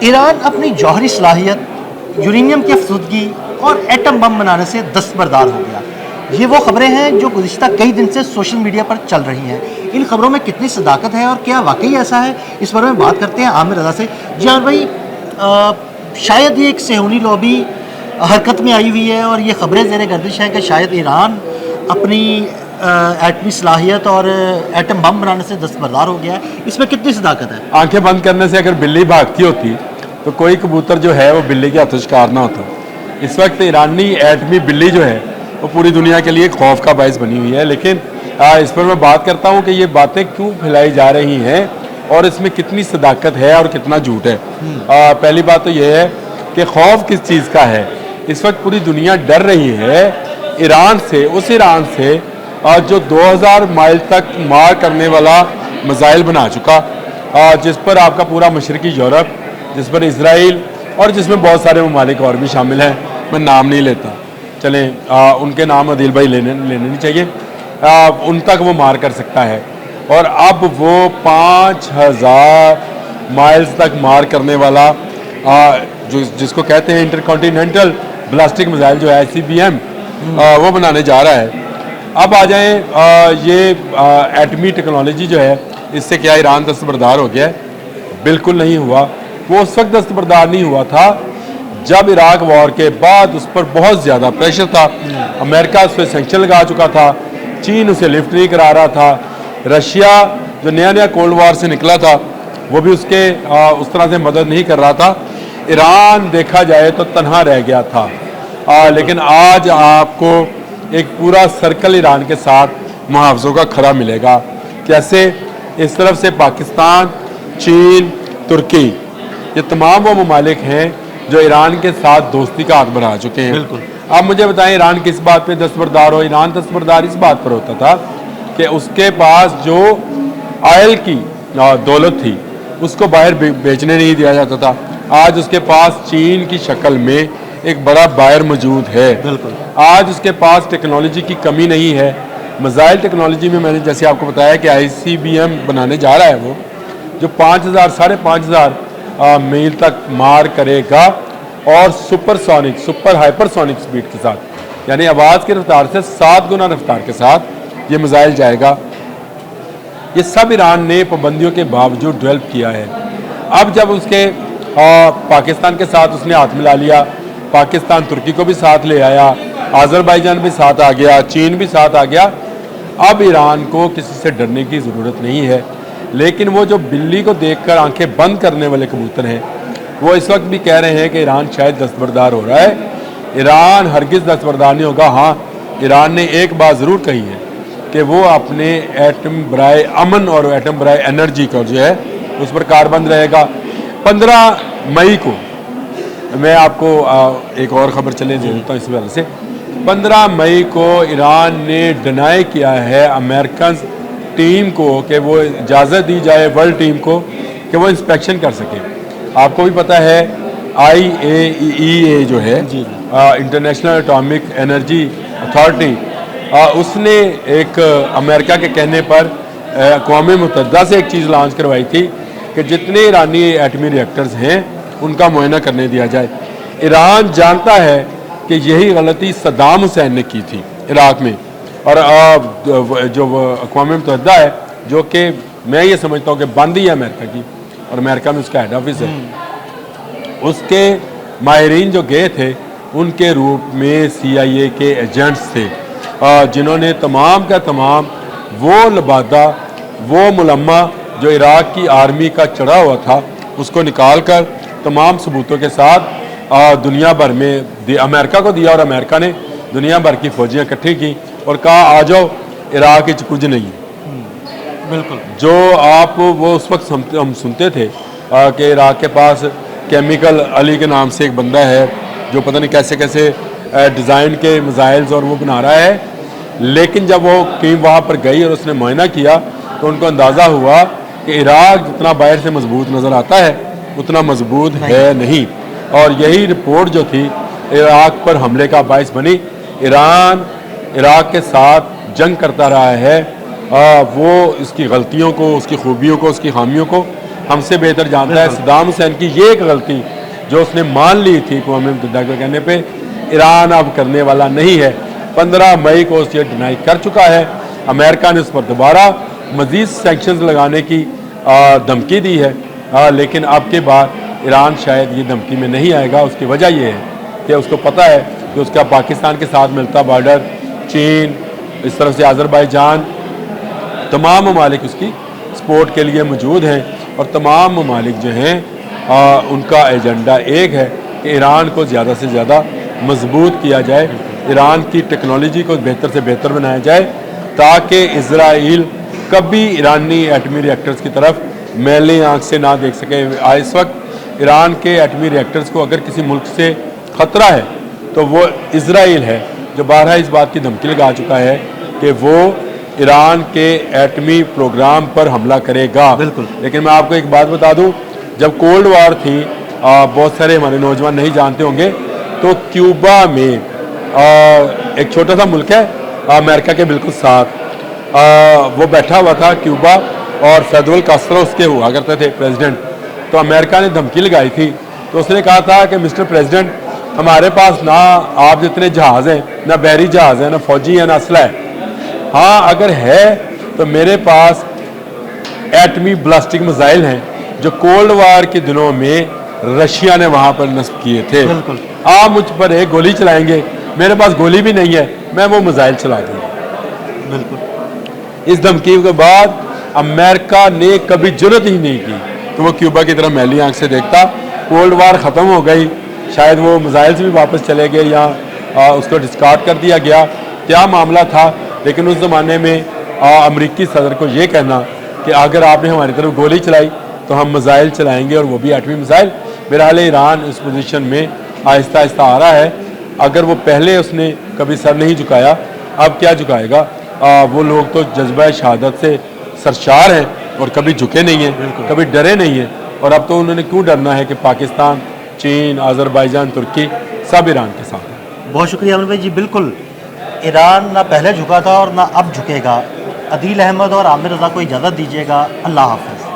Iran अपनी जौहरी सलाहियत, uranium की अफसुदगी और एटम बम बनाने से दस्तबरदार हो गया। ये वो खबरें हैं जो गुज़िश्ता कई दिन से सोशल मीडिया पर चल रही हैं। इन खबरों में कितनी सदाकत है और क्या वाकई ऐसा है, इस बारे में बात करते हैं आमिर रज़ा से। जी हाँ भाई, शायद ये एक सेहूनी लॉबी हरकत में आई हुई है और ये खबरें ज़ेर गर्दिश हैं कि शायद ईरान अपनी एटमी सलाहियत और एटम बम बनाने से दस्तबरदार हो गया है। इसमें कितनी सदाकत है? आंखें बंद करने से अगर बिल्ली भागती होती तो कोई कबूतर जो है वो बिल्ली के हाथों शिकार ना होता। इस वक्त ईरानी एटमी बिल्ली जो है वो पूरी दुनिया के लिए खौफ का बायस बनी हुई है। लेकिन इस पर मैं बात करता हूँ कि ये बातें क्यों फैलाई जा रही हैं और इसमें कितनी सदाकत है और कितना झूठ है। पहली बात तो ये है कि खौफ किस चीज़ का है। इस वक्त पूरी दुनिया डर रही है ईरान से, उस ईरान से जो 2000 माइल तक मार करने वाला मिसाइल बना चुका, जिस पर आपका पूरा मशरकी यूरोप, जिस पर इसराइल और जिसमें बहुत सारे ममालिक और भी शामिल हैं, मैं नाम नहीं लेता, चलें उनके नाम अदील भाई लेने नहीं चाहिए, उन तक वो मार कर सकता है। और अब वो 5000 माइल्स तक मार करने वाला जिसको कहते हैं इंटरकॉन्टिनेंटल बैलिस्टिक मिसाइल जो है ICBM, वो बनाने जा रहा है। अब आ जाएं ये एटमी टेक्नोलॉजी जो है, इससे क्या ईरान दस्तबरदार हो गया है? बिल्कुल नहीं हुआ। वो उस वक्त दस्तबरदार नहीं हुआ था जब इराक वॉर के बाद उस पर बहुत ज़्यादा प्रेशर था। अमेरिका उस पर सेंक्शन लगा चुका था, चीन उसे लिफ्ट नहीं करा रहा था, रशिया जो नया कोल्ड वॉर से निकला था वो भी उसके उस तरह से मदद नहीं कर रहा था। ईरान देखा जाए तो तन्हा रह गया था। लेकिन आज आपको एक पूरा सर्कल ईरान के साथ मुहावजों का खड़ा मिलेगा। कैसे? इस तरफ से पाकिस्तान, चीन, तुर्की, ये तमाम वो ममालिक हैं जो ईरान के साथ दोस्ती का हाथ बढ़ा चुके हैं। बिल्कुल। अब मुझे बताएं ईरान किस बात पे दस्तबरदार हो? ईरान दस्तबरदार इस बात पर होता था कि उसके पास जो ऑयल की दौलत थी उसको बाहर बेचने नहीं दिया जाता था। आज उसके पास चीन की शक्ल में एक बड़ा बायर मौजूद है। बिल्कुल। आज उसके पास टेक्नोलॉजी की कमी नहीं है। मिसाइल टेक्नोलॉजी में मैंने जैसे आपको बताया कि ICBM बनाने जा रहा है, वो जो 5000 5,500 मील तक मार करेगा और सुपरसोनिक, सुपर हाइपरसोनिक स्पीड के साथ, यानी आवाज़ की रफ्तार से 7 गुना रफ्तार के साथ ये मिसाइल जाएगा। ये सब ईरान ने पाबंदियों के बावजूद डेवलप किया है। अब जब उसके पाकिस्तान के साथ उसने हाथ मिला लिया, पाकिस्तान तुर्की को भी साथ ले आया, अज़रबैजान भी साथ आ गया, चीन भी साथ आ गया, अब ईरान को किसी से डरने की ज़रूरत नहीं है। लेकिन वो जो बिल्ली को देखकर आंखें बंद करने वाले कबूतर हैं, वो इस वक्त भी कह रहे हैं कि ईरान शायद दस्तबरदार हो रहा है। ईरान हरगिज़ दस्तबरदार नहीं होगा। हाँ, ईरान ने एक बात ज़रूर कही है कि वो अपने एटम बराए अमन और एटम बराए एनर्जी का जो है उस पर कारबंद रहेगा। 15 मई को मैं आपको एक और ख़बर चले दे देता हूँ इस वजह से। 15 मई को ईरान ने डिनाई किया है अमेरिकन टीम को कि वो इजाज़त दी जाए वर्ल्ड टीम को कि वो इंस्पेक्शन कर सके। आपको भी पता है IAEA जो है, इंटरनेशनल एटॉमिक एनर्जी अथॉरिटी, उसने एक अमेरिका के कहने पर अक़वाम मुत्तहिदा से एक चीज़ लॉन्च करवाई थी कि जितने ईरानी एटमी रिएक्टर्स हैं उनका मुआयना करने दिया जाए। ईरान जानता है कि यही गलती सद्दाम हुसैन ने की थी इराक में, और जो अक़वाम मुत्तहिदा है जो कि मैं ये समझता हूँ कि बंद ही है अमेरिका की, और अमेरिका में उसका हेड ऑफिस है, उसके माहिरीन जो गए थे उनके रूप में CIA के एजेंट्स थे, जिन्होंने तमाम का तमाम वो लबादा, वो मुलम्मा जो इराक की आर्मी का चढ़ा हुआ था उसको निकाल कर तमाम सबूतों के साथ दुनिया भर में अमेरिका को दिया, और अमेरिका ने दुनिया भर की फौजियाँ इकट्ठी की और कहा आ जाओ, इराक में कुछ नहीं। बिल्कुल। जो आप वो उस वक्त हम सुनते थे कि इराक के पास केमिकल अली के नाम से एक बंदा है जो पता नहीं कैसे कैसे डिज़ाइन के मिसाइल्स और वो बना रहा है, लेकिन जब वो टीम वहाँ पर गई और उसने मुआयना किया तो उनको अंदाज़ा हुआ कि इराक जितना बाहर से मजबूत नज़र आता है उतना मजबूत है नहीं। और यही रिपोर्ट जो थी इराक पर हमले का बायस बनी। ईरान इराक के साथ जंग करता रहा है, वो इसकी गलतियों को, उसकी खूबियों को, उसकी खामियों को हमसे बेहतर जानता है। सद्दाम हुसैन की ये एक गलती जो उसने मान ली थी अक़वाम मुत्तहिदा के कहने पे, ईरान अब करने वाला नहीं है। 15 मई को उसे डिनाई कर चुका है। अमेरिका ने उस पर दोबारा मज़ीद सैंक्शंस लगाने की धमकी दी है, लेकिन अब के बाद ईरान शायद ये धमकी में नहीं आएगा। उसकी वजह ये है कि उसको पता है कि उसका पाकिस्तान के साथ मिलता बॉर्डर, चीन, इस तरफ से अज़रबैजान, तमाम ममालिक उसकी सपोर्ट के लिए मौजूद हैं। और तमाम ममालिक जो हैं उनका एजेंडा एक है कि ईरान को ज़्यादा से ज़्यादा मजबूत किया जाए, ईरान की टेक्नोलॉजी को बेहतर से बेहतर बनाया जाए, ताकि इज़राइल कभी ईरानी एटमी रिएक्टर्स की तरफ मैले आँख से ना देख सके। इस वक्त ईरान के एटमी रिएक्टर्स को अगर किसी मुल्क से ख़तरा है तो वो इज़राइल है, जो बारहा इस बात की धमकी लगा चुका है कि वो ईरान के एटमी प्रोग्राम पर हमला करेगा। बिल्कुल। लेकिन मैं आपको एक बात बता दूं, जब कोल्ड वार थी, बहुत सारे हमारे नौजवान नहीं जानते होंगे, तो क्यूबा में एक छोटा सा मुल्क है अमेरिका के बिल्कुल साथ, वो बैठा हुआ था क्यूबा, और फेडरल कास्ट्रो उसके हुआ करते थे प्रेसिडेंट। तो अमेरिका ने धमकी लगाई थी, तो उसने कहा था कि मिस्टर प्रेसिडेंट, हमारे पास ना आप जितने जहाज़ हैं, ना बहरी जहाज़ हैं, ना फौजी हैं, ना असला है। हाँ, अगर है तो मेरे पास एटमी ब्लास्टिक मिसाइल हैं जो कोल्ड वार के दिनों में रशिया ने वहाँ पर नस्ब किए थे। बिल्कुल। आप मुझ पर एक गोली चलाएंगे, मेरे पास गोली भी नहीं है, मैं वो मिसाइल चला दूँगा। बिल्कुल। इस धमकी के बाद अमेरिका ने कभी जुर्रत ही नहीं की कि वो क्यूबा की तरह मैली आंख से देखता। कोल्ड वार ख़त्म हो गई, शायद वो मिसाइल्स भी वापस चले गए या उसको डिस्कार्ड कर दिया गया, क्या मामला था। लेकिन उस ज़माने में अमरीकी सदर को ये कहना कि अगर आपने हमारी तरफ गोली चलाई तो हम मिसाइल चलाएंगे, और वो भी एटमी मिसाइल। बहरहाल ईरान इस पोजीशन में आहिस्ता आहिस्ता आ रहा है। अगर वो पहले उसने कभी सर नहीं झुकाया, अब क्या झुकाएगा। वो लोग तो जज्बा शहादत से सरशार हैं और कभी झुके नहीं हैं, कभी डरे नहीं हैं। और अब तो उन्होंने क्यों डरना है कि पाकिस्तान, चीन, अज़रबैजान, तुर्की सब ईरान के साथ हैं। बहुत शुक्रिया अमन भाई जी। बिल्कुल, ईरान ना पहले झुका था और ना अब झुकेगा। अदील अहमद और आमिर रज़ा को इजाज़त दीजिएगा। अल्लाह हाफ़िज़।